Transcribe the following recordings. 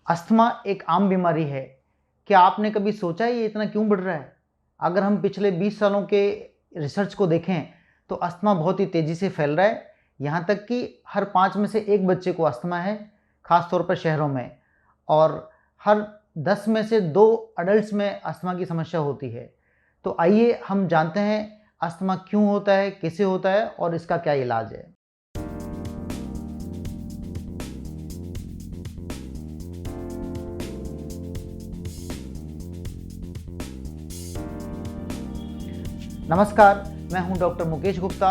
Asthma एक आम बीमारी है। क्या आपने कभी सोचा है ये इतना क्यों बढ़ रहा है? अगर हम पिछले 20 सालों के रिसर्च को देखें तो अस्थमा बहुत ही तेज़ी से फैल रहा है। यहाँ तक कि हर 5 में से 1 बच्चे को अस्थमा है, ख़ास तौर पर शहरों में, और हर 10 में से 2 अडल्ट्स में अस्थमा की समस्या होती है। तो आइए हम जानते हैं अस्थमा क्यों होता है, कैसे होता है और इसका क्या इलाज है। नमस्कार, मैं हूं doctor Mukesh Gupta,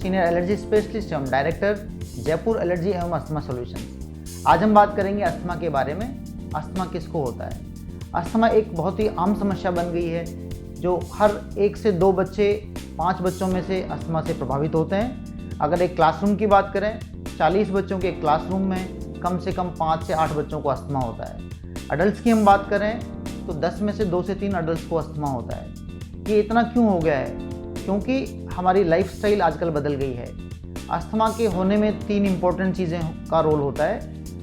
senior allergy specialist एवं डायरेक्टर, जयपुर एलर्जी एवं अस्थमा सॉल्यूशंस। आज हम बात करेंगे अस्थमा के बारे में। अस्थमा किसको होता है? अस्थमा एक बहुत ही आम समस्या बन गई है, जो हर 1 से 2 बच्चे 5 बच्चों में से अस्थमा से प्रभावित होते हैं। अगर एक क्लासरूम की बात करें, 40 बच्चों के क्लासरूम में कम से कम 5 से 8 बच्चों को अस्थमा होता है। अडल्ट की हम बात करें तो 10 में से 2 से 3 अडल्ट को अस्थमा होता है। ये इतना क्यों हो गया है? क्योंकि हमारी लाइफस्टाइल आजकल बदल गई है। अस्थमा के होने में 3 इम्पोर्टेंट चीज़ें का रोल होता है।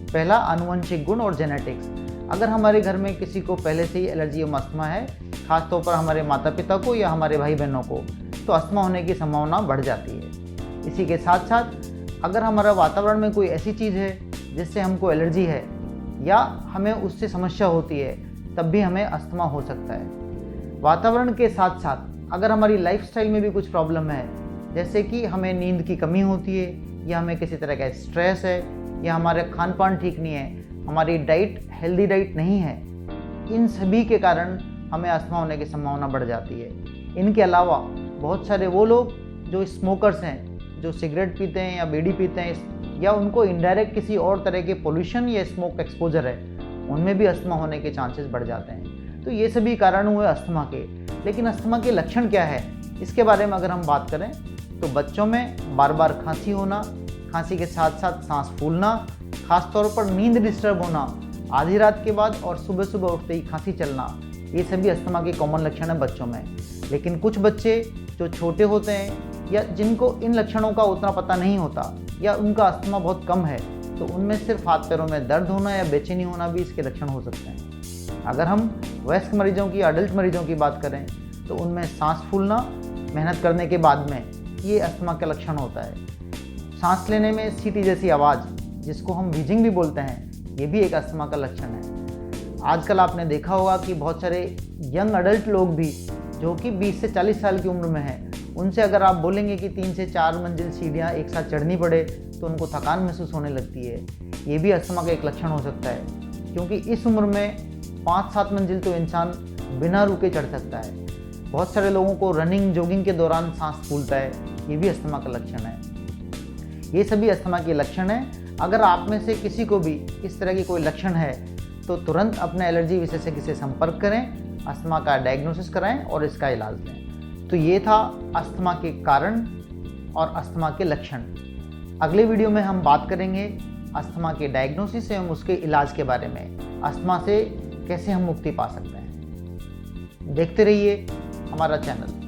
पहला, आनुवंशिक गुण और जेनेटिक्स। अगर हमारे घर में किसी को पहले से ही एलर्जी एवं अस्थमा है, खासतौर पर हमारे माता पिता को या हमारे भाई बहनों को, तो अस्थमा होने की संभावना बढ़ जाती है। इसी के साथ साथ अगर हमारा वातावरण में कोई ऐसी चीज़ है जिससे हमको एलर्जी है या हमें उससे समस्या होती है, तब भी हमें अस्थमा हो सकता है। वातावरण के साथ साथ अगर हमारी लाइफस्टाइल में भी कुछ प्रॉब्लम है, जैसे कि हमें नींद की कमी होती है या हमें किसी तरह का स्ट्रेस है या हमारा खान पान ठीक नहीं है, हमारी डाइट हेल्दी डाइट नहीं है, इन सभी के कारण हमें अस्थमा होने की संभावना बढ़ जाती है। इनके अलावा बहुत सारे वो लोग जो स्मोकर्स हैं, जो सिगरेट पीते हैं या बीड़ी पीते हैं, या उनको इनडायरेक्ट किसी और तरह के पोल्यूशन या स्मोक एक्सपोजर है, उनमें भी अस्थमा होने के चांसेस बढ़ जाते हैं। तो ये सभी कारण हुए अस्थमा के। लेकिन अस्थमा के लक्षण क्या है, इसके बारे में अगर हम बात करें तो बच्चों में बार बार खांसी होना, खांसी के साथ साथ सांस फूलना, खासतौर पर नींद डिस्टर्ब होना आधी रात के बाद, और सुबह सुबह उठते ही खांसी चलना, ये सभी अस्थमा के कॉमन लक्षण हैं बच्चों में। लेकिन कुछ बच्चे जो छोटे होते हैं या जिनको इन लक्षणों का उतना पता नहीं होता या उनका अस्थमा बहुत कम है, तो उनमें सिर्फ हाथ पैरों में दर्द होना या बेचैनी होना भी इसके लक्षण हो सकते हैं। अगर हम वयस्क मरीजों की, अडल्ट मरीजों की बात करें तो उनमें सांस फूलना मेहनत करने के बाद में, ये अस्थमा का लक्षण होता है। सांस लेने में सीटी जैसी आवाज़, जिसको हम व्हीजिंग भी बोलते हैं, ये भी एक अस्थमा का लक्षण है। आजकल आपने देखा होगा कि बहुत सारे यंग अडल्ट लोग भी, जो कि 20 से 40 साल की उम्र में हैं, उनसे अगर आप बोलेंगे कि 3 से 4 मंजिल सीढ़ियाँ एक साथ चढ़नी पड़े तो उनको थकान महसूस होने लगती है। ये भी अस्थमा का एक लक्षण हो सकता है, क्योंकि इस उम्र में 5-7 मंजिल तो इंसान बिना रुके चढ़ सकता है। बहुत सारे लोगों को रनिंग, जॉगिंग के दौरान सांस फूलता है, ये भी अस्थमा का लक्षण है। ये सभी अस्थमा के लक्षण हैं। अगर आप में से किसी को भी इस तरह की कोई लक्षण है तो तुरंत अपने एलर्जी विशेषज्ञ से संपर्क करें, अस्थमा का डायग्नोसिस कराएं और इसका इलाज लें। तो ये था अस्थमा के कारण और अस्थमा के लक्षण। अगले वीडियो में हम बात करेंगे अस्थमा के डायग्नोसिस एवं उसके इलाज के बारे में। अस्थमा से कैसे हम मुक्ति पा सकते हैं। देखते रहिए हमारा चैनल।